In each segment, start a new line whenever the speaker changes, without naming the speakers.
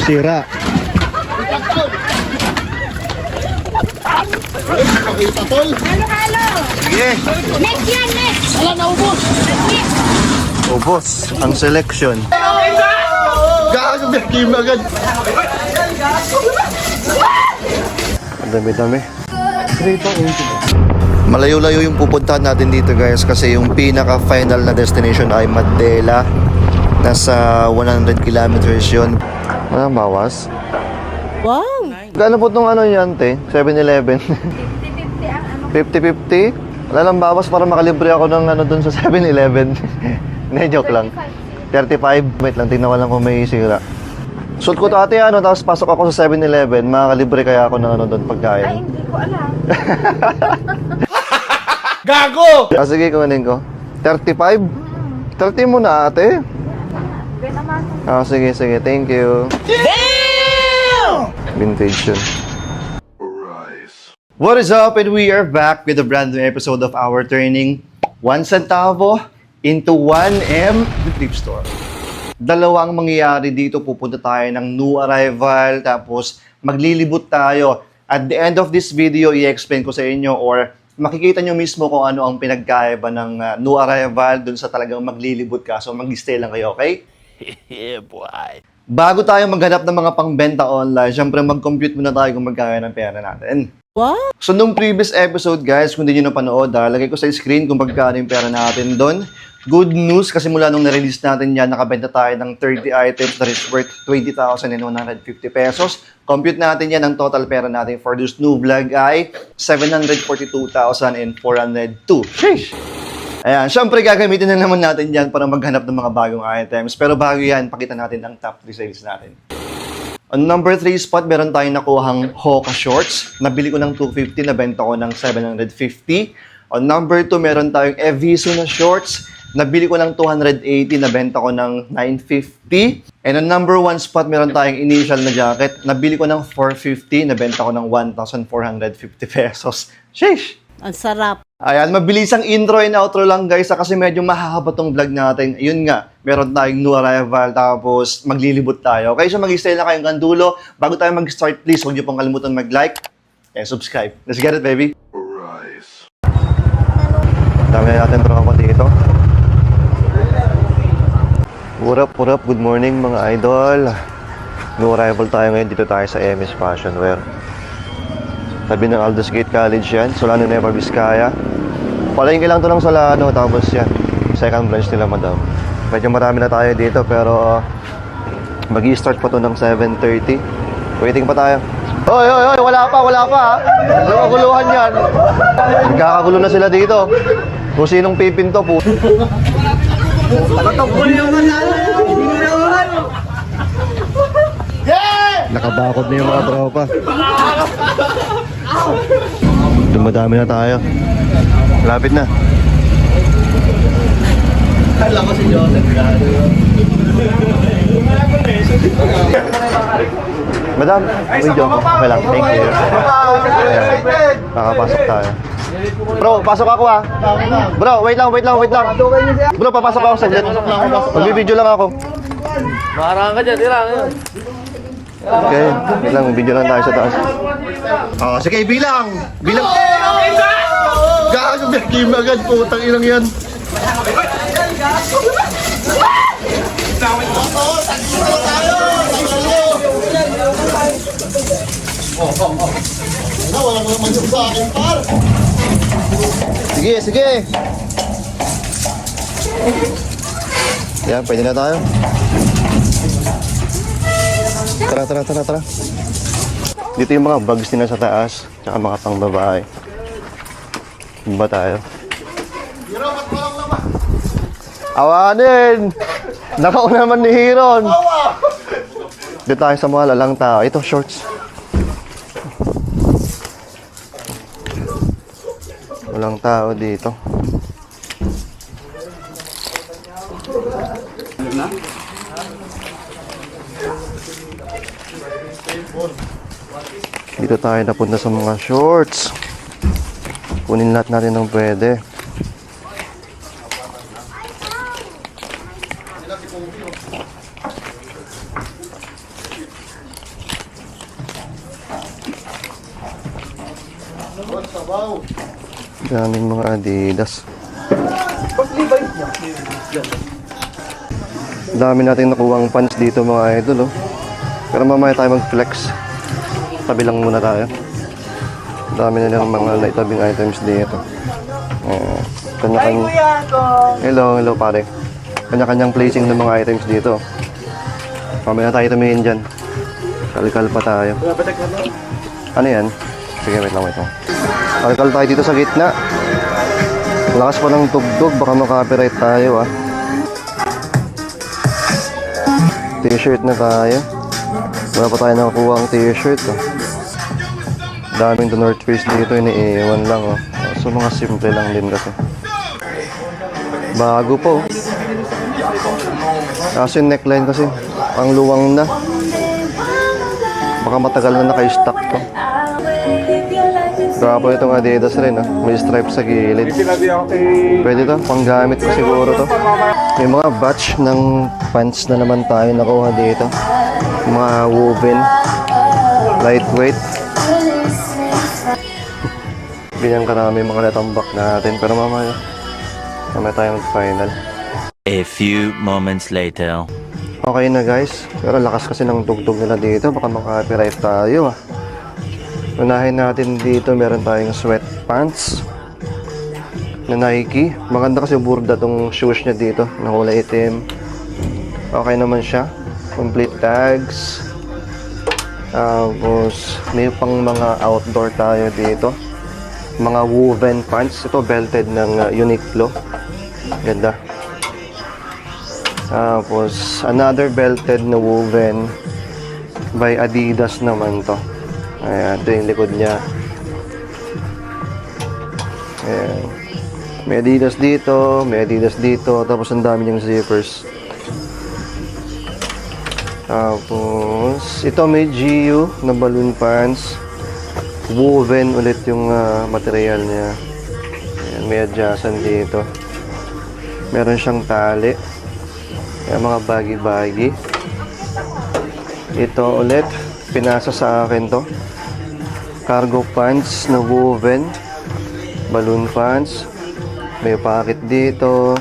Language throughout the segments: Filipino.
Sira.
Pakita tol.
Halo-halo.
Sige.
Next yan, next.
Wala na ubos.
Ubos ang selection.
Gago, Becky agad.
Ang dami-dami. Malayo-layo yung pupuntahan natin dito guys kasi yung pinaka-final na destination ay Mandela. Nasa 100 kilometers yun. Walang bawas.
Wow.
Gaano po itong ano yan, te? 7-Eleven?
50-50 ang ano.
50-50? Wala lang bawas para makalibre ako ng ano dun sa 7-Eleven. Hindi, joke lang. 35? Wait lang, tingnan ko lang kung may sira. Suot ko ito ate ano, tapos pasok ako sa 7-Eleven, makakalibre kaya ako ng ano dun
Ay,
pagkain.
hindi ko alam.
Gago!
Sige, kumanin ko. 35? 30 mo na ate.
Gaya naman.
Sige, thank you. Vintage yun. What is up? And we are back with a brand new episode of our training 1 centavo into 1M the Flip Store. Dalawang mangyayari dito. Pupunta tayo ng new arrival, tapos maglilibot tayo. At the end of this video, i-explain ko sa inyo or makikita nyo mismo kung ano ang pinagkaiba ng new arrival dun sa talagang maglilibot ka. So mag-stay lang kayo, okay?
Yeah, boy.
Bago tayo maghanap ng mga pangbenta online, syempre mag-compute muna tayo kung magkano ng pera natin.
What?
So, nung previous episode, guys, kung hindi nyo napanood, lagay ko sa screen kung magkano yung pera natin doon. Good news, kasi mula nung na-release natin yan, nakabenta tayo ng 30 items that is worth 20,150 pesos. Compute natin yan, ang total pera natin for this new vlog ay 742,402. Sheesh! Ayan, syempre gagamitin na naman natin yan para maghanap ng mga bagong items. Pero bago yan, pakita natin ang top 3 sales natin. On number 3 spot, meron tayong nakuhang Hoka shorts. Nabili ko ng 250, nabenta ko ng 750. On number 2, meron tayong Eviso na shorts. Nabili ko ng 280, nabenta ko ng 950. And on number 1 spot, meron tayong initial na jacket. Nabili ko ng 450, nabenta ko ng 1,450 pesos. Sheesh!
Ang sarap.
Ayan, mabilisang intro and outro lang guys kasi medyo mahahaba tong vlog natin. Yun nga, meron tayong new arrival tapos maglilibot tayo. Okay, so mag-stay na kayong kandulo. Bago tayo mag-start, please huwag niyo pong kalimutan mag-like and subscribe. Let's get it, baby! Dami na natin tropa dito. What up, good morning mga idol. New arrival tayo ngayon, dito tayo sa MS Fashion Wear. Tabi ng Aldous Gate College yan, Solano, Nueva Vizcaya. Palengke lang to ng Solano, tapos yan, second branch nila madam. Medyo marami na tayo dito, pero mag-i-start pa to ng 7:30. Waiting pa tayo. Hoy, wala pa ha. Nakakaguluhan yan. Nagkakagulo na sila dito. Kung sinong pipinto po. Nakabakod na yung mga tropa. Dumadami na tayo. Lapit na.
Alam ko si Joseph.
Madam, video. Okay lang, thank you. Ayan, nakapasok tayo. Bro, pasok ako ha. Bro, wait lang. Bro, papasok ako sa jet. Magbibideo lang ako.
Maharang ka dyan, tira.
Okay, wait lang, video lang tayo sa taas. Sige, bilang.
Gago, Becky agad. Putang ilang yan. Wala mo naman yung sa akin, par.
Sige. Yan, pwede na tayo. Tara. Dito yung mga bags nila sa taas, tsaka mga pang babae. Ba tayo? Awanin! Nakauna naman ni Hiron! Dito tayo sa mga lalang tao. Ito, shorts. Walang tao dito. Dito tayo napunta sa mga shorts. Kunin lahat natin ng pwede.
Wow.
Daming mga Adidas. Dami nating nakuha ang pants dito mga idol, oh. Pero mamaya tayo mag-flex. Tabi lang muna tayo. Dami na lang mga naitabing items dito. Kanya-kanya. Hello pare. Kanya-kanyang placing ng mga items dito. Mamaya tayo tumingin dyan. Kalkal pa tayo. Ano yan? Sige, wait lang. Kalkal tayo dito sa gitna. Lakas pa ng tugtog, baka makapiright tayo ah. T-shirt na tayo. Wala pa tayo nakakuha ang t-shirt oh. Daming The North Face dito, iniiwan lang oh. So mga simple lang din kasi. Bago po. Kasi yung neckline kasi, ang luwang na. Baka matagal na naka-stock to. Grabe itong Adidas rin ah. May stripes sa gilid. Pwede to, panggamit ko siguro to. May mga batch ng pants na naman tayo nakuha dito. Mga woven, lightweight. Ganyan karami mga natambak natin. Pero mamaya tayo mag-final.
A few moments later.
Okay na guys. Pero lakas kasi ng tugtog nila dito. Baka maka-copyright tayo ah. Unahin natin dito, meron tayong sweatpants na Nike. Maganda kasi burda tong shoes niya dito na kulay itim. Okay naman siya. Complete tags. Tapos may pang mga outdoor tayo dito. Mga woven pants. Ito belted ng Uniqlo. Ganda. Tapos another belted na woven by Adidas naman to. Ayan, ito yung likod niya. Ayan. May Adidas dito, tapos ang dami niyang zippers. Tapos, ito may GU na balloon pants. Woven ulit yung material niya. Ayan, may adjacent dito. Meron siyang tali. Ayan, mga baggy-baggy. Ito ulit, pinasa sa akin to. Cargo pants na woven, balloon pants, may pocket dito,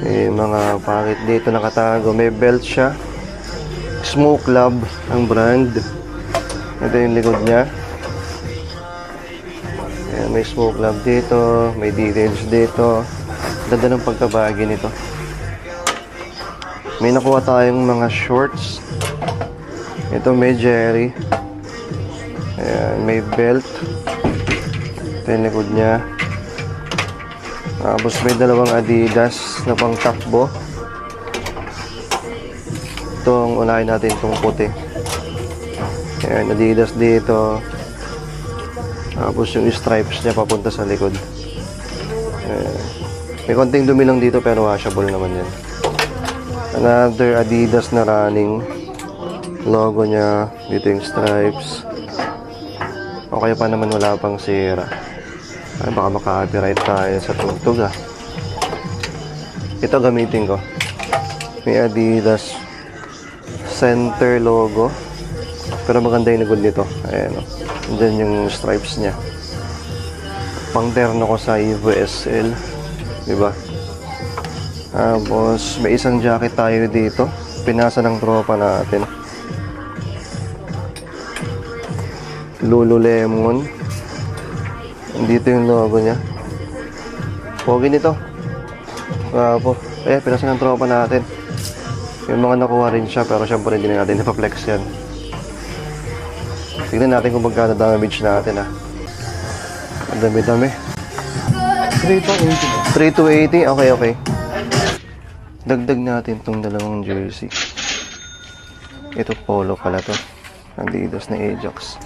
may mga pocket dito nakatago, may belt siya, Smoke Lab ang brand. Ito yung likod niya. Ayan, may Smoke Lab dito, may details dito. Ganda ng pagkabagi nito. May nakuha tayong mga shorts. Ito may Jerry. Ayan, may belt. Ito yung likod niya. Tapos may dalawang Adidas na pang takbo. Ito ang unahin natin itong puti. Ayan, Adidas dito. Tapos yung stripes niya papunta sa likod. Ayan. May konting dumi lang dito pero washable naman yan. Another Adidas na running. Logo niya. Dito yung stripes. Okay pa naman, wala pang sira. Ay, baka maka-copyright tayo sa tugtog ah. Ito gamitin ko. May Adidas center logo. Pero maganda yung likod nito. Ayan o. Diyan yung stripes niya. Pang terno ko sa Evo SL. Diba? Tapos may isang jacket tayo dito. Pinasa ng tropa natin. Lululemon. Dito yung logo niya. Pogi nito. Bravo. Eh, pinasa ng tropa natin. Yung mga nakuha rin siya, pero syempre hindi na natin napaplex yan. Tignan natin kung magkano damage natin ah. Ang dami-dami. 3,280. Okay. Dagdag natin tong dalawang jersey. Ito polo pala to. Adidas na Ajax.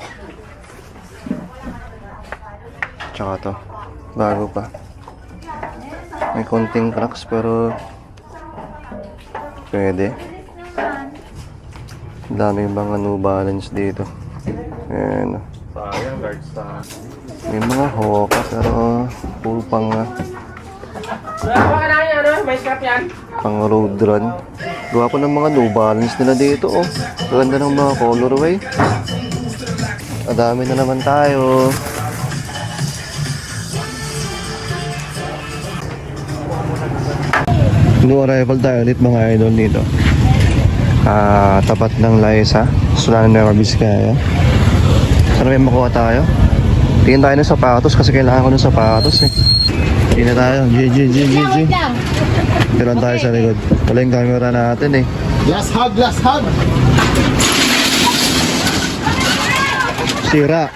Tsaka to, bago pa. May konting cracks pero pwede. Daming mga New Balance dito. Ayan. May mga Hoka pero full pang pang road run. Gawa po ng mga New Balance nila dito oh. Ganda ng mga colorway. Madami na naman tayo. New arrival tayo ulit mga idol dito. Tapat ng Laisa, Solano, Nueva Vizcaya. Sana may makuha tayo. Tingin tayo ng sapatos kasi kailangan ko ng sapatos eh. Tingin na tayo. G. Tiran tayo sa likod. Wala yung camera natin eh.
Last hug, last hug.
Sira.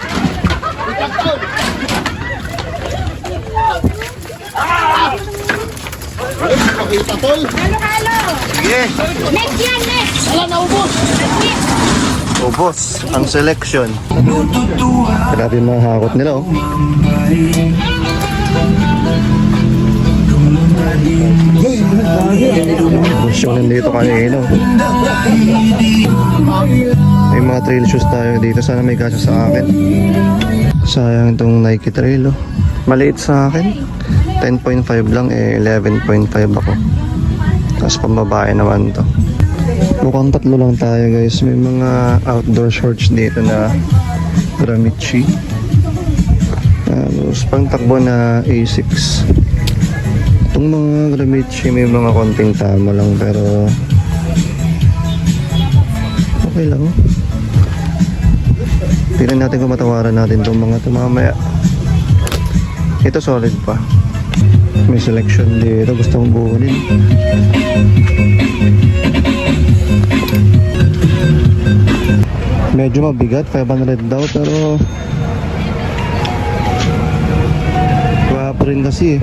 Pakita tol.
Halo!
Sige.
Next yan, next!
Wala na ubos.
Ubos ang selection. Grabe yung mga hakot nila oh. Busyonan dito kanino. May mga trail shoes tayo dito. Sana may kasya sa akin. Sayang itong Nike trail oh. Maliit sa akin. 10.5 lang eh 11.5 ako. Tapos pambabae naman to. Mukhang tatlo lang tayo guys. May mga outdoor shorts dito na Gramici. Tapos pangtakbo na Asics. Itong mga Gramici may mga konting tama lang pero okay lang. Tingnan natin kung matawaran natin itong mga ito mamaya. Ito solid pa. May selection dito. Gusto kong buunin. Medyo mabigat. 500 daw pero guwapo rin kasi eh.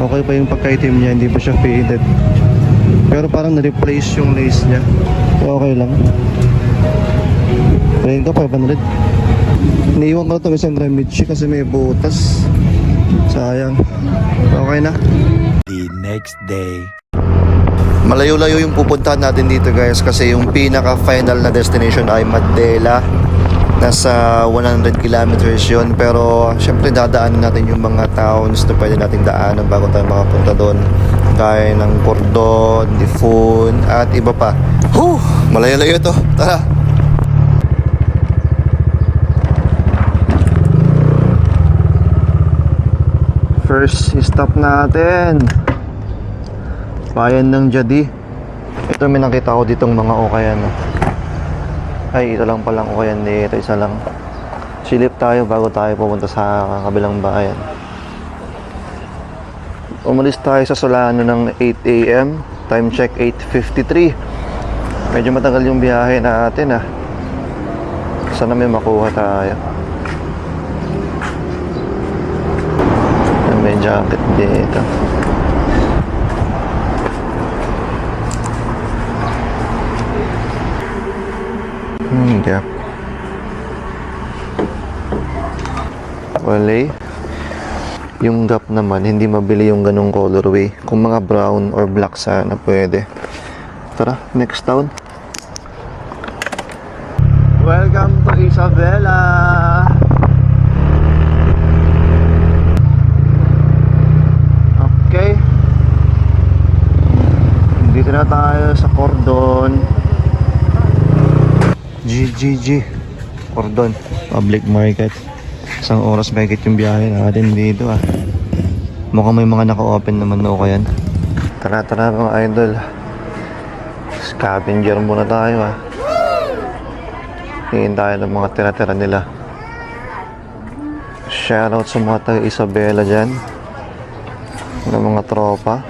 Okay pa yung pagkaitim niya. Hindi pa siya faded. Pero parang na-replace yung lace niya. Okay lang. Rin ko 500. Iniiwan ko na itong isang Gramici kasi may butas. Sayang. Okay na.
The next day.
Malayo-layo yung pupuntahan natin dito guys kasi yung pinaka-final na destination ay Mandela. Nasa 100 kilometers yun pero syempre dadaanan natin yung mga towns na pwede nating daanan bago tayo makapunta doon. Gaya ng Cordon, Difun at iba pa. Malayo-layo to. Tara! First stop natin bayan ng Jadi. Ito may nakita ko ditong mga okayan ay ito lang palang okayan dito, isa lang. Silip tayo bago tayo pumunta sa kabilang bayan. Umalis tayo sa Solano ng 8 AM. Time check 8:53. Medyo matagal yung biyahe natin sana may makuha tayo. May jacket dito. Gap. Wala. Yung Gap naman, hindi mabili yung ganong colorway. Kung mga brown or black sana pwede. Tara, next town. Welcome to Isabela. Okay. Dito na tayo sa Cordon. GGG Cordon Public Market. Isang oras mahigit yung biyahe natin dito Mukhang may mga naka-open naman na ako yan. Tara mga idol. Scavenger muna tayo Tingin tayo ng mga tira-tira nila. Shoutout sa mga taga Isabela dyan. Ng mga tropa.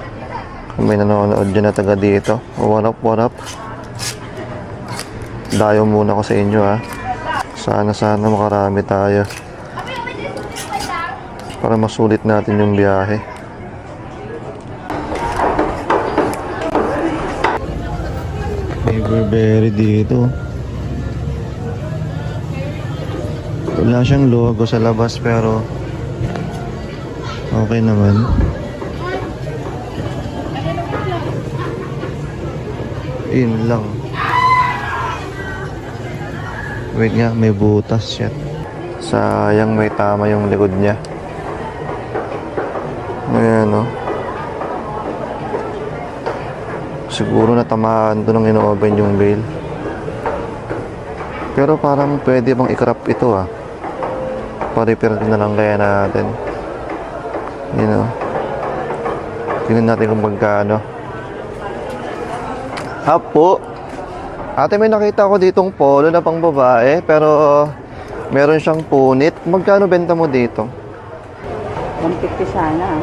Kung may nanonood dyan na taga dito. What up? Dayo muna ako sa inyo Sana makarami tayo para masulit natin yung biyahe. May Burberry dito. Wala siyang logo sa labas pero okay naman. Yun lang. Wait nga, may butas siya. Sayang may tama yung likod niya. Ayan Siguro natamaan to nung ino-open yung bail. Pero parang pwede bang i-crop ito Pa-repair na lang kaya natin. Tingnan natin kung magkano. Hapo. Ate, may nakita ko ditong polo na pang babae, pero meron siyang punit. Magkano benta mo dito?
150 sana.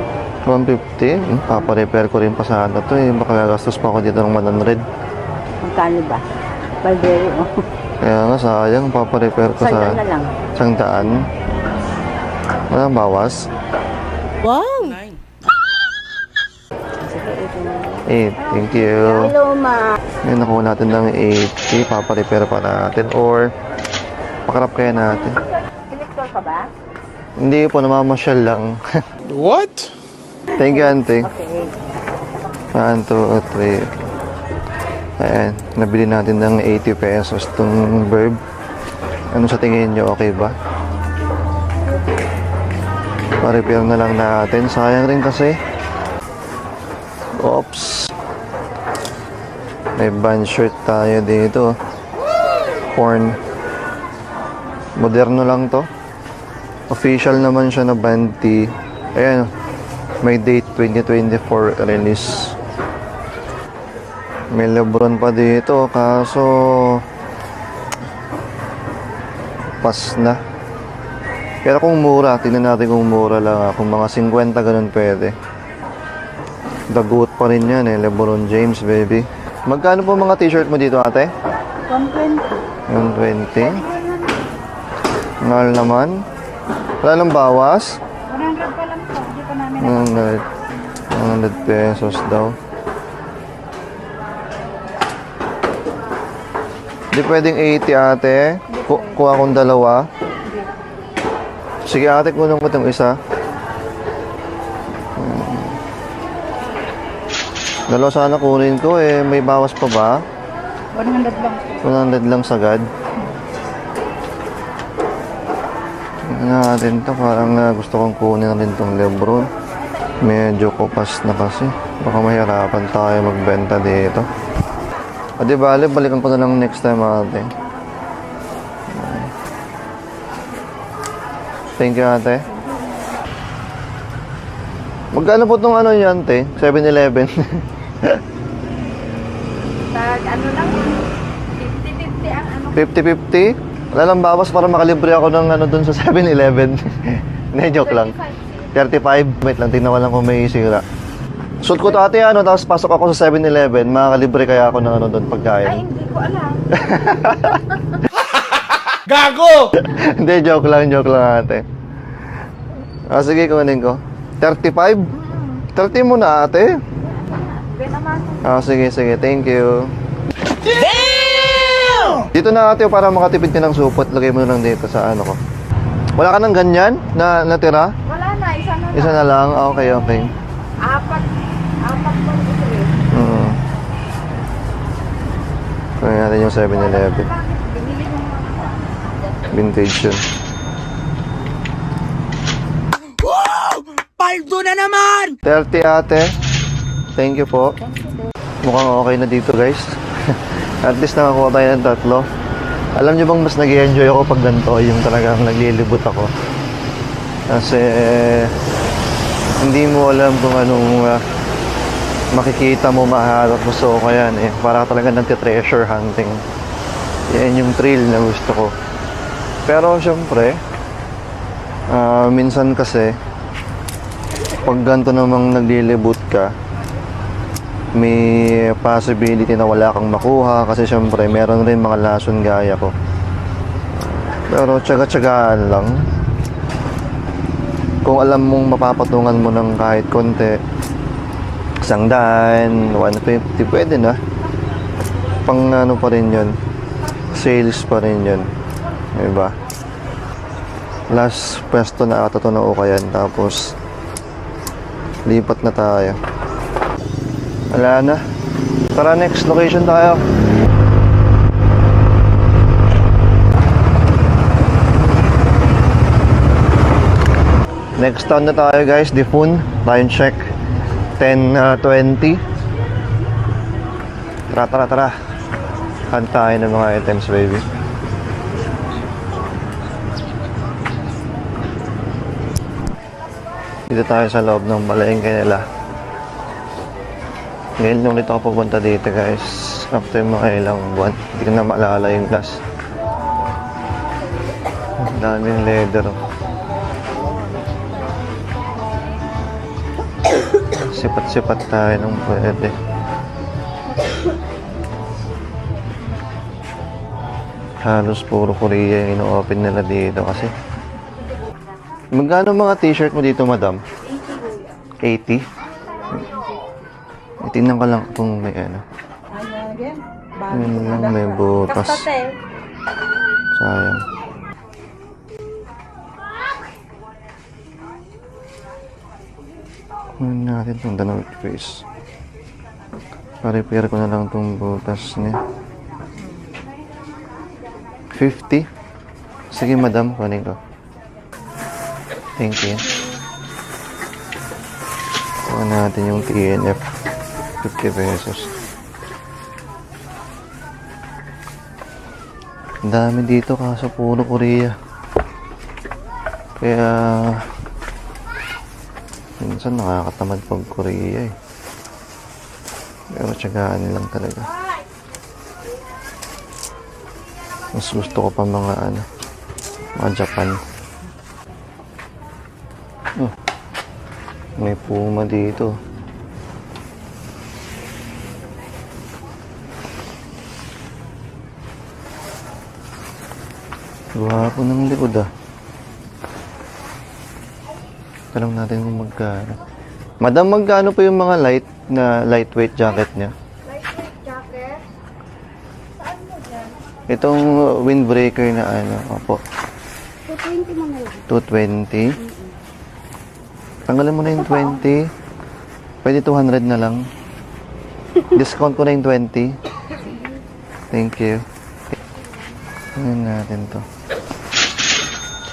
150? Paparepair ko rin pa sana to eh. Baka gagastos pa ako dito ng 100.
Magkano ba? Baldero.
Kaya nga, sayang. Paparepair ko
Sandal
sa
na lang.
100. Walang bawas.
Sige, ito na.
8. Thank you.
Hello, ma.
Ngayon, nakuha natin ng 80. Paparepair pa natin. Or, pakarap kaya natin.
Elector ka ba?
Hindi po, namamasyal lang.
What?
Thank you, auntie.
Okay.
1, 2, 3. Ayan, nabili natin ng 80 pesos itong Verb. Ano sa tingin nyo, okay ba? Pa-repair na lang natin. Sayang rin kasi. Oops. May band shirt tayo dito. Porn. Moderno lang to. Official naman siya na band tee. Ayan, may date 2024 release. May Lebron pa dito, kaso pas na. Pero kung mura, tingnan natin kung mura lang. Kung mga 50 ganun pwede. Dagot pa rin yan eh, Lebron James, baby. Magkano po mga t-shirt mo dito, ate?
120.
120. Mahal naman. Wala lang bawas?
100 pa lang po. Hindi pa namin
100 pesos daw. Di pwedeng 80, ate. Kuha kong dalawa. Sige, ate, kunin ko itong isa. Dalawa sana kunin ko eh. May bawas pa ba?
100 lang.
100 lang sagad. Tingnan natin to. Parang gusto kong kunin rin tong Lebron. Medyo kupas na kasi. Baka mahirapan tayo magbenta dito. O di bale, balikan ko na lang next time, ate. Thank you, ate. Magkano po itong ano yan, te? 7-Eleven.
Tag, ano lang, 50-50 ang ano.
50-50? Wala lang bawas para makalibre ako ng ano dun sa 7-Eleven. Hindi, joke lang. 35. Wait lang, tingnan ko lang kung may sira. Suot ko to, ate, ano, tapos pasok ako sa 7-Eleven, makakalibre kaya ako ng ano doon
Ay,
pagkain.
hindi ko alam.
Gago!
Hindi, joke lang, ate. Sige, kunin ko. 35? 30 mo na, ate.
Okay naman.
Sige, thank you. Damn! Dito na, ate, para makatipid ka ng supot, lagay mo na lang dito sa ano ko. Wala ka ng ganyan na natira?
Wala na, isa na lang.
Isa na lang? Okay.
Apat pa ito eh.
Kunin natin yung 7-Eleven.
Binili mo mga
Vintage yun.
Paldo na naman!
30, ate. Thank you po. Mukhang okay na dito, guys. At least nakakuha tayo ng 3. Alam nyo bang mas nag-i-enjoy ako pag ganito, yung talagang naglilibot ako. Kasi hindi mo alam kung anong makikita mo, maharap mo. So, kaya yan eh. Para talaga nagti-treasure hunting. Yan yung thrill na gusto ko. Pero, syempre, minsan kasi, pag ganito namang naglilibot ka, may possibility na wala kang makuha kasi syempre meron rin mga lason gaya ko. Pero tsaga-tsagaan lang. Kung alam mong mapapatungan mo ng kahit konti, 100, 150, pwede na. Pang ano pa rin yun, sales pa rin yun, diba? Last pwesto na ata to na ukayan, tapos lipat na tayo. Wala na. Tara, next location tayo. Next town na tayo, guys, Difun. Time check 10:20. Tara. Hunt tayo ng mga items, baby. Dito tayo sa loob ng palengke nila. Ngayon lang ulit ako pupunta dito guys. After mga ilang buwan. Hindi ko na maalala yung last. Ang daming leather. Oh. Sipat-sipat tayo nung pwede. Halos puro Korea yung ino-open nila dito kasi. Magkano mga t-shirt mo dito, madam? 80? Tingnan ko lang kung may ano. Yun lang, may butas. Sayang. Kunin natin itong North Face. Pa-repair ko na lang itong butas niya. 50? Sige, madam, kunin ko. Thank you. Kuha natin yung TNF. 50 pesos. Ang dami dito kaso puro Korea. Kaya minsan nakakatamad pag Korea eh. Pero tiyagaan lang talaga. Mas gusto ko pa mga mga Japan. Oh, may Puma dito. Gwapo ng likod ah. Tanong natin kung magkano. Madam, magkano po yung mga lightweight jacket niya?
Lightweight jacket? Saan mo dyan?
Itong windbreaker na opo.
220 mo na lang.
220. Tanggalin mo na yung 20. Pwede 200 na lang. Discount ko na yung 20. Thank you. Ano natin to?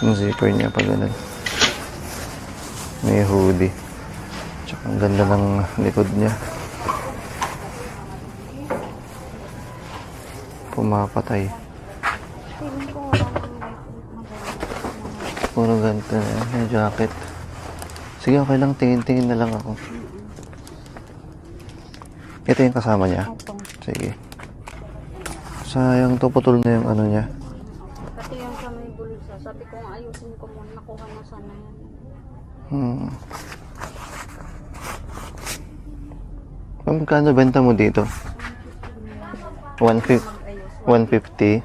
Yung zipper niya pag ganun. May hoodie. Tsaka ang ganda ng likod niya. Pumapatay. Puro ganito na. May jacket. Sige, okay lang. Tingin-tingin na lang ako. Ito yung kasama niya? Sige. Sayang to. Putol na yung ano niya.
Pati yung sa may bulsa. Sabi ko nga ayusin ko muna. Nakuha na sana yan.
Magkano benta mo dito? 150. 150.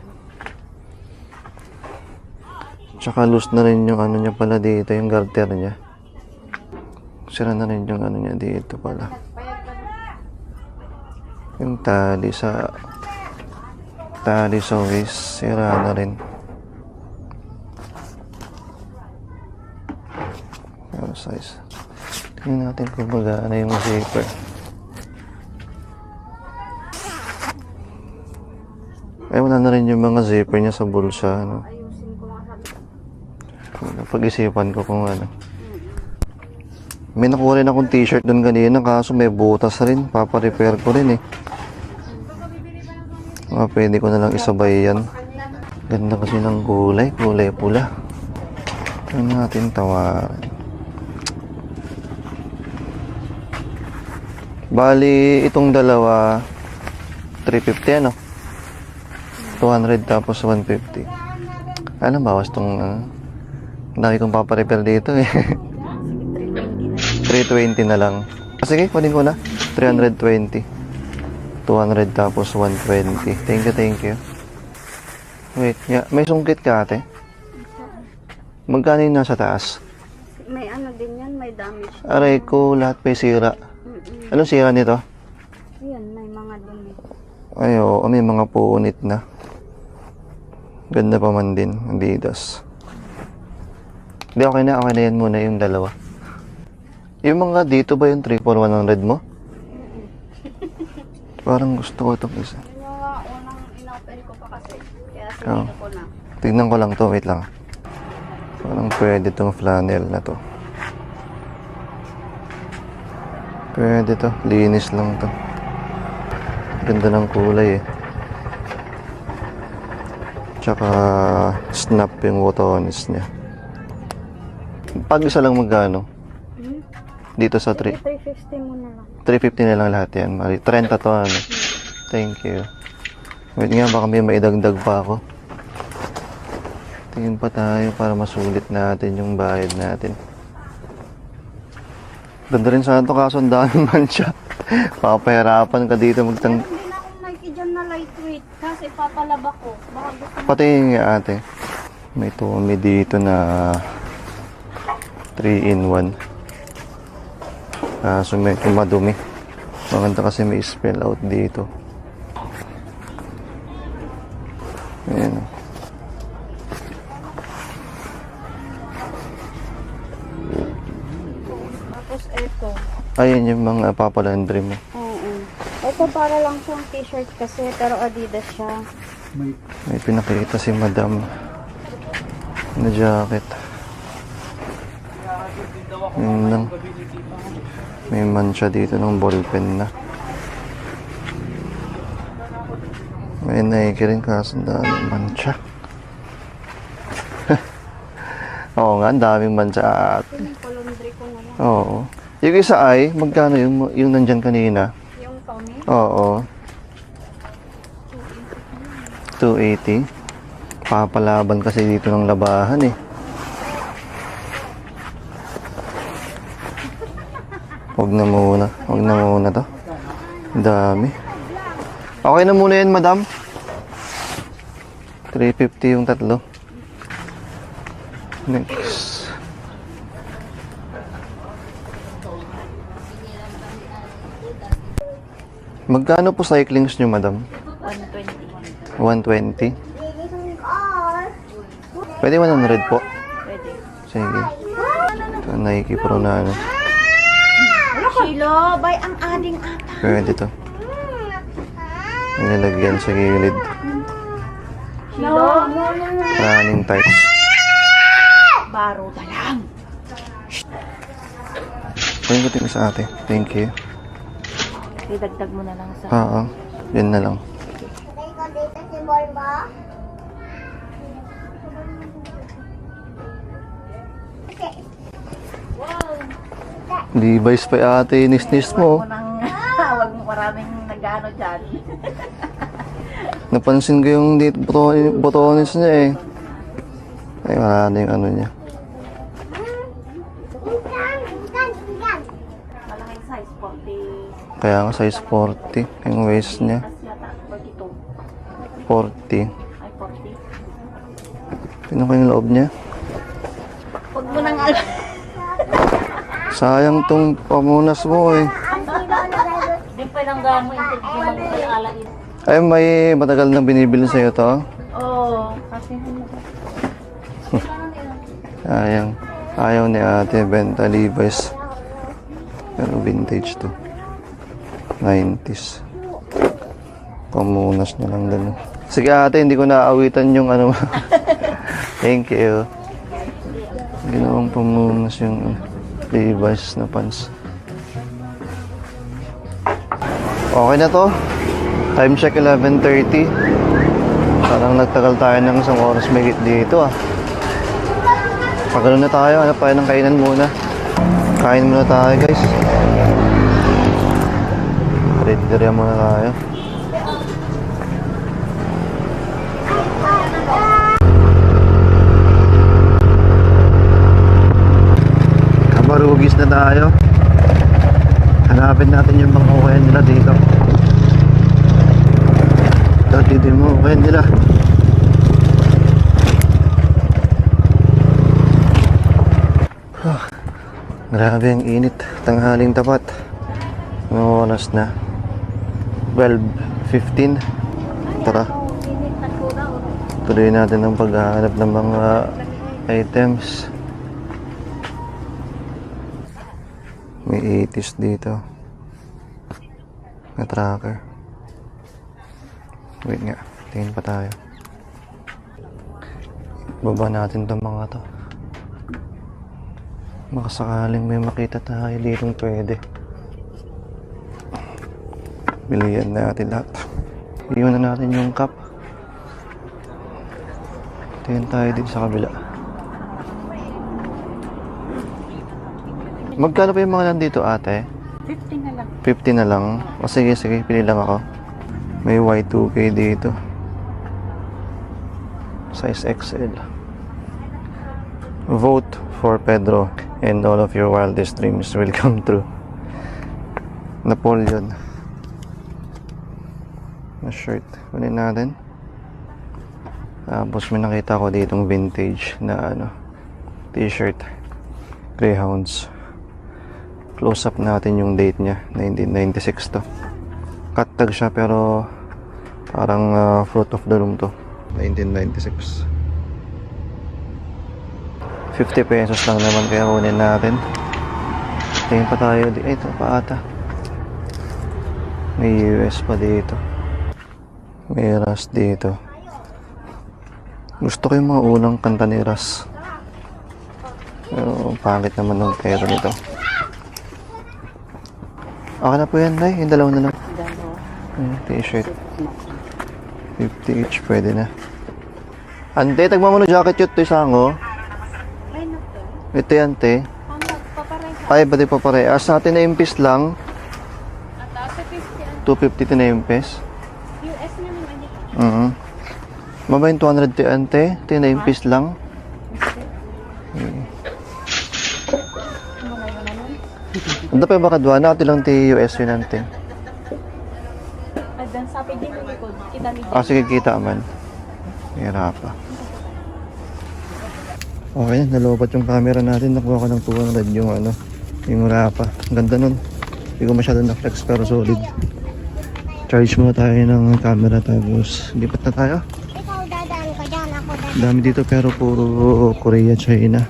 Tsaka loose na rin yung ano niya pala dito, yung garter niya. Sira na rin yung ano niya dito pala. Yung tali sa waist, sira na rin. Ano size? Tingnan natin kung magana yung zipper. Ay, wala na rin yung mga zipper niya sa bulsa, ano.
Ayusin ko nga sabi.
Pag-isipan ko kung ano. May nakuha rin akong t-shirt doon kanina, kaso may butas rin. Papa-repair ko rin eh. Pwede ko na lang isabay yan. Ganda kasi ng kulay pula. Ano natin tawaran? Bali, itong dalawa, 350 ano? 200 tapos 150. Alam, bawas tong dami kong paparepair dito eh. 320 na lang. Sige, kunin ko na. 320. 200 tapos 120. Thank you. Wait, may sungkit ka ate? Magkano yung nasa taas?
May ano din yan. May damage.
Aray ko, lahat may sira. Anong sira nito?
Ayan, may mga dumi.
Ay, oo, may mga punit na. Ganda pa man din, Adidas. Hindi, okay na yan muna yung dalawa. Yung mga dito ba yung 3 for 100 mo? Parang gusto ko itong isa.
Yun yung unang in-open ko pa kasi. Kaya
Oh.
sinito ko na.
Tignan ko lang to, wait lang. Parang pwede tong flannel na to. Pwede to, linis lang to. Ganda ng kulay eh. Tsaka snap yung botones niya. Pag isa lang magkano? Dito sa 3.
350 mo na lang.
350 na lang lahat yan. Mali. 30 to ano. Thank you. Wait nga, baka may maidagdag pa ako. Tingin pa tayo para masulit natin yung bayad natin. Ganda rin sana ito kaso ang dami man siya. Papahirapan ka dito magtang...
Hindi na akong Nike dyan na lightweight kasi papalaba ko. Baka gusto mo.
Pati nga ate. May Tommy dito na 3-in-1. So medyo madumi. Maganda kasi may spell out dito. Ayan.
Tapos eto.
Ayan yung mga papalandry mo.
Oo. Ito para lang siyang t-shirt kasi pero Adidas siya.
May pinakita si madam na jacket. Yun lang. May mancha dito ng ballpen na. May Nike rin kaso ang daming mancha. Oo nga, ang daming mancha at.
Yung palundry ko na lang.
Oo. Yung isa ay, magkano yung nandyan kanina?
Yung Tommy.
Oo. 280. Papalaban kasi dito ng labahan eh. Huwag na muna. Huwag na muna to. Dami. Okay na muna yan, madam. 350 yung tatlo. Next. Magkano po cyclings nyo, madam? 120. 120? Pwede 100 po?
Pwede.
Sige. Ito, Nike Pro na ano.
Shilo, bay ang ading ata.
Pwede to. Nilalagyan sa gilid.
Shilo,
Running tights.
baro na lang.
Pwede ko tingin sa ate. Thank you.
Idagdag mo na lang sa...
Oo. Yan na lang. Levi's pa ate. Nis-nis mo.
Huwag mo maraming nag-ano dyan.
Napansin ko yung dito botones niya eh. Ay, wala na yung ano niya.
Malaking size, 40.
Kaya nga size 40 yung waist niya.
Tapos yata, 42.
40.
Ay, 40.
Tingnan ko yung loob niya.
Huwag mo nang alam.
Sayang tong pamunas mo eh.
Hindi pa lang gamo, hindi lang kayo alain.
Ay, may matagal nang binibili sa'yo to.
Oo, kasi
Sayang. Ayaw ni ate benta Levi's. Pero vintage to. 90s. Pamunas na lang din. Sige ate, hindi ko naaawitan yung ano. Thank you. Ginawang pamunas yung Levi's na pants. Okay na to. Time check 11:30. Parang nagtagal tayo ng isang oras may dito ah. Pagano na tayo, hanap tayo ng kainan muna. Kain muna tayo guys. Ready muna tayo. Kabarugis na tayo. Hanapin natin yung mga uwayan nila dito. Dito mo uwayan nila. Grabe ang init. Tanghaling tapat. Ano oras na? 12:15. Tara. Tuloy natin ang paghahanap ng mga items. May 80s dito. Na tracker. Wait nga. Tingin pa tayo. Baba natin itong mga to. Baka sakaling may makita tayo ditong pwede. Bilihan natin lahat. Iwan na natin yung cup. Tingin tayo din sa kabila. Magkano pa yung mga nandito, ate?
50 na lang.
50 na lang. O sige, sige, pili lang ako. May Y2K dito. Size XL. Vote for Pedro and all of your wildest dreams will come true. Napoleon. Na shirt. Kunin natin. Tapos may nakita ko ditong vintage na t-shirt. Greyhounds. Close up natin yung date niya. 1996 to. Cut tag siya pero parang fruit of the loom to. 1996. 50 pesos lang naman kaya kunin natin. Tingin pa tayo. Ito pa ata. May US pa dito. May Ras dito. Gusto ko yung mga unang kanta ni Ras. Pero pangit naman ng pero nito. Okay na po yan, Day. Yung dalawa na lang. T-shirt. 50 each, pwede na. Ante, tagma mo na jacket yun. Ito isang
Ay, naku.
Ito yan, te.
Papareha.
Ay, ba di pa parehas? Natin na impis lang.
At sa 50
250
ang
na impis.
US naman.
Maba yung 200 te, ante. Ito na impis lang. Ano pa yung bakadwa? Natin lang ti US yun, ante.
At dan sabi din ng likod. Kita ni
Sige, kita man. Hirap pa. Okay, nalobat yung camera natin. Nakuha ko ng 200 yung rapa. Ang ganda nun. Hindi ko masyado na-flex pero solid. Charge muna tayo ng camera tapos lipat na tayo.
Ikaw dadaan ka dyan, ako dadaan.
Dami dito pero puro Korea, China.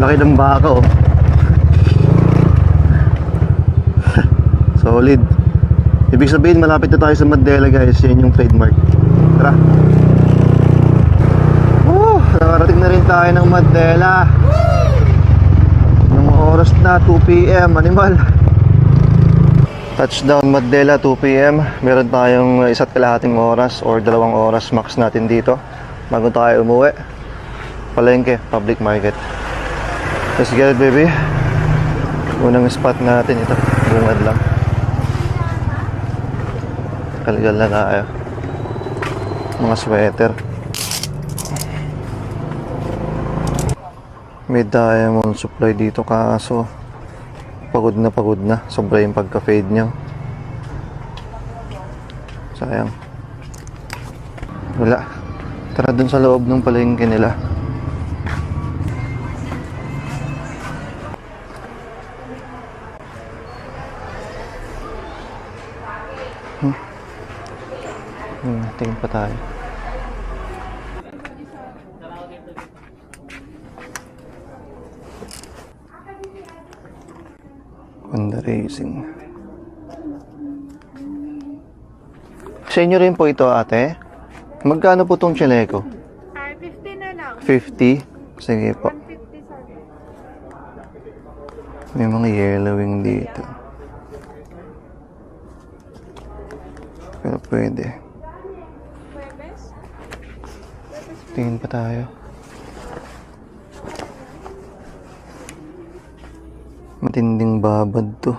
Laki ng baka, oh. Solid. Ibig sabihin malapit na tayo sa Mandela, guys. Yan yung trademark. Tara. Nakarating na rin tayo ng Mandela. Ng oras na 2 PM, animal. Touchdown Mandela 2 PM. Meron tayong 1.5 oras or 2 oras max natin dito bago tayo umuwi. Palengke, public market. Let's get it, baby. Unang spot natin ito. Bungad lang. Kaligal na tayo. Mga sweater. May diamond supply dito kaso pagod na. Sobra yung pagka-fade nyo. Sayang. Wala. Tara dun sa loob ng palengke nila. Tingin pa tayo. Honda Racing. Sa inyo rin po ito, ate? Magkano po tong chaleco?
50 na lang.
50? Sige po.
150 sabi.
May mga yellowing dito. Pero pwede. Tingin pa tayo. Matinding babad to.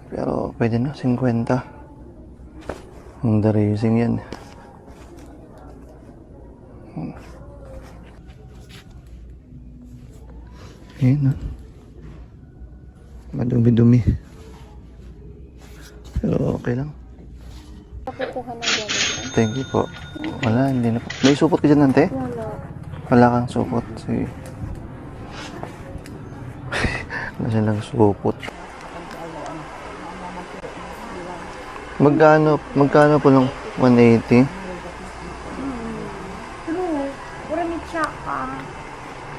Pero pwede na, 50. Honda Racing yan. Ayan na. Madumi-dumi. Pero okay lang.
Pakukuha ng ganito.
Thank you po. Wala, hindi na po. May supot ka dyan, ante?
Wala.
Wala kang supot. Sige. Wala silang supot. Magkano po ng 180?
Pura mitya ka.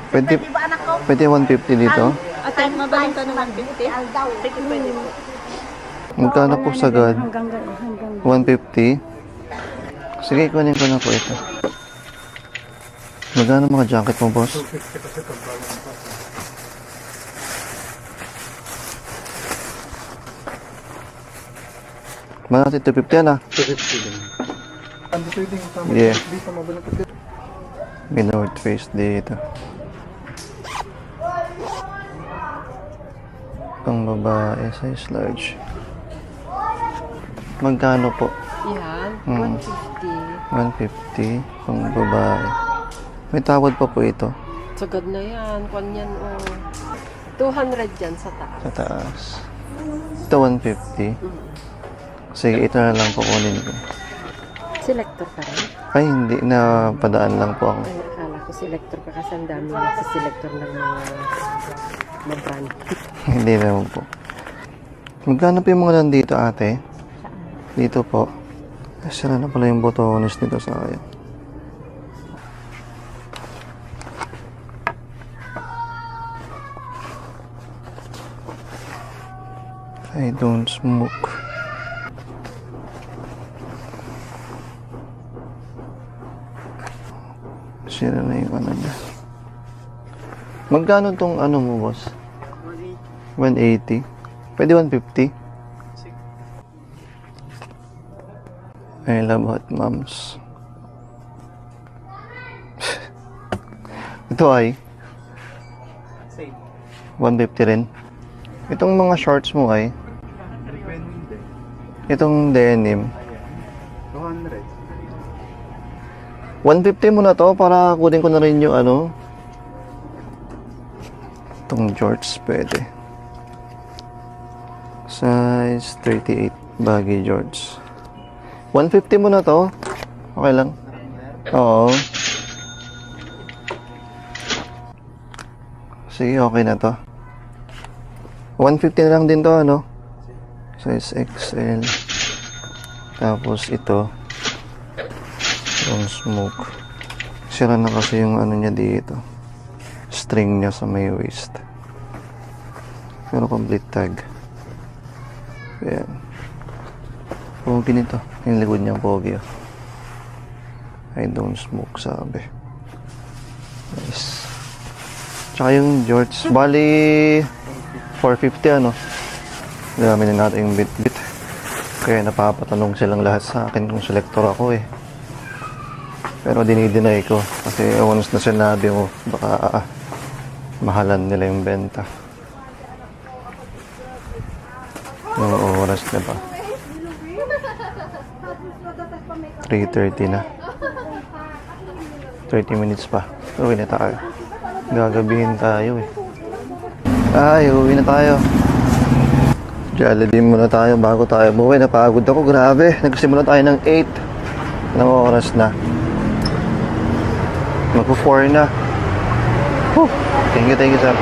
Pwede,
Di ba anak ko?
pwede 150 dito?
Ate, mabaling ka ng 150?
Aldaw.
Sige, pwede po.
Magkano po sagad?
Hanggang
150? Sige, kunin ko na po ito. Magkano mga jacket mo, boss? Malaki 250 yan, ah.
250 din.
Yeah. May North Face dito. Pang babae, size large. Magkano po?
Yan,
150. Pang babae. May tawad pa po ito.
sagad na yan. Kwan yan, 200 yan sa taas.
Sa taas. Ito 150. Sige, ito na lang po kunin ko.
Selector ka rin?
Ay, hindi. Napadaan lang po ako.
Ay, akala ko selector ka kasi ang dami nagsiselector ng mga brand.
Hindi naman po. Magkano po yung mga nandito, ate? Dito po. Sira na pala yung botones nito sa akin. I don't smoke. Sira na yung ano niya. Magkano tong ano mo, boss? 180. Pwede 150? I love hot moms. Ito ay 150 rin. Itong mga shorts mo ay itong denim 150 mo na to para kunin ko na rin yung ano. Itong shorts pwede. Size 38 baggy shorts. 150 mo na to. Okay lang. Oo. Sige, okay na to. 150 na lang din to, ano? Size XL. Tapos ito. Yung smoke. Sira na kasi yung ano niya dito. String niya sa may waist. Pero complete tag. Ayan. Pogi nito. Yung likod niyang pogi. I don't smoke, sabi. Nice. Tsaka yung shorts. Bali, 450 ano. Dami na natin yung bit-bit. Kaya napapatanong silang lahat sa akin kung selector ako eh. Pero dinideny ko. Kasi once na sinabi mo, baka mahalan nila yung benta. Yung oras na ba? 3:30 na. 30 minutes pa. Uwi na tayo. Gagabihin tayo eh. Ay, uwi na tayo. Jollibee muna tayo bago tayo buwi. Napagod ako, grabe. Nagsimula tayo ng 8. Anong oras na? Magpo-4 na. Whew. Thank you, sir.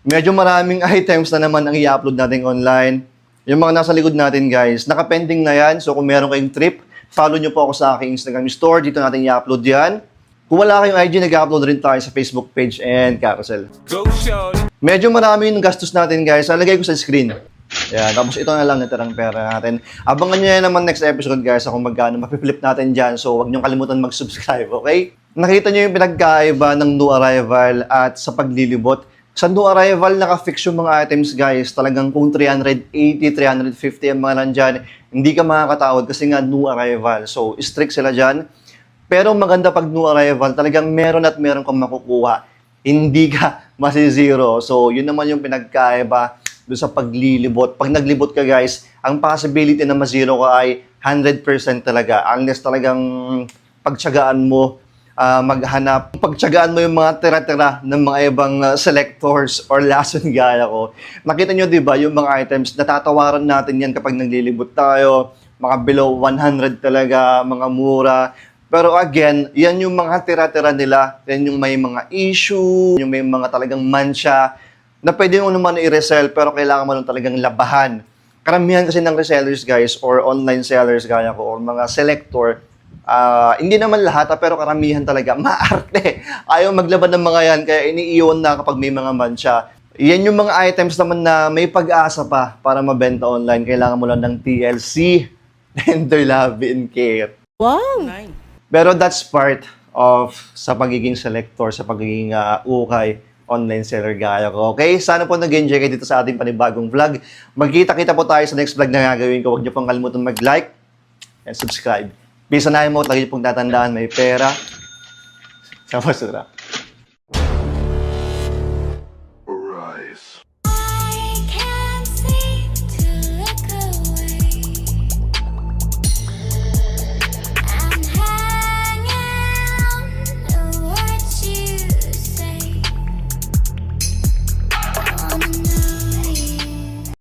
Medyo maraming items na naman ang i-upload natin online. Yung mga nasa likod natin, guys, nakapending na yan. So, kung meron kayong trip, follow nyo po ako sa aking Instagram store. Dito natin i-upload yan. Kung wala kayong IG, nag-upload rin tayo sa Facebook page and carousel. Medyo marami yung gastos natin, guys. Nalagay ko sa screen. Yan. Tapos ito na lang natirang pera natin. Abangan nyo yan naman next episode, guys, kung magkano mapiflip natin dyan. So, huwag nyo kalimutan mag-subscribe, okay? Nakita nyo yung pinagkaiba ng new arrival at sa paglilibot. Sa new arrival, naka-fix yung mga items, guys. Talagang kung 380, 350 ang mga nandyan, hindi ka makakatawad kasi nga new arrival. So, strict sila dyan. Pero maganda pag new arrival, talagang meron at meron kang makukuha. Hindi ka masi-zero. So, yun naman yung pinagkaiba doon sa paglilibot. Pag naglibot ka, guys, ang possibility na ma-zero ka ay 100% talaga. Unless talagang pagtsagaan mo, maghanap. Pagtsagaan mo yung mga tira-tira ng mga ibang selectors or lason gaya ko. Nakita nyo, di ba, yung mga items, natatawaran natin yan kapag naglilibot tayo. Mga below 100 talaga, mga mura. Pero again, yan yung mga tira-tira nila. Yan yung may mga issue, yung may mga talagang mancha na pwede mo naman i-resell pero kailangan mo nung talagang labahan. Karamihan kasi ng resellers, guys, or online sellers gaya ko, or mga selector, hindi naman lahat, pero karamihan talaga, maarte. Ayaw maglaban ng mga yan, kaya iniiwan na kapag may mga mancha. Yan yung mga items naman na may pag-asa pa para mabenta online. Kailangan mo lang ng TLC, Tender Love and Care.
Wow!
Pero that's part of sa pagiging selector, sa pagiging ukay, online seller gaya ko. Okay? Sana po nag-enjoy kayo dito sa ating panibagong vlog. Magkita-kita po tayo sa next vlog na gagawin ko. Huwag niyo pong kalimutan mag-like, and subscribe. Bisa na mo, lagi pong tatandaan, may pera sa basura.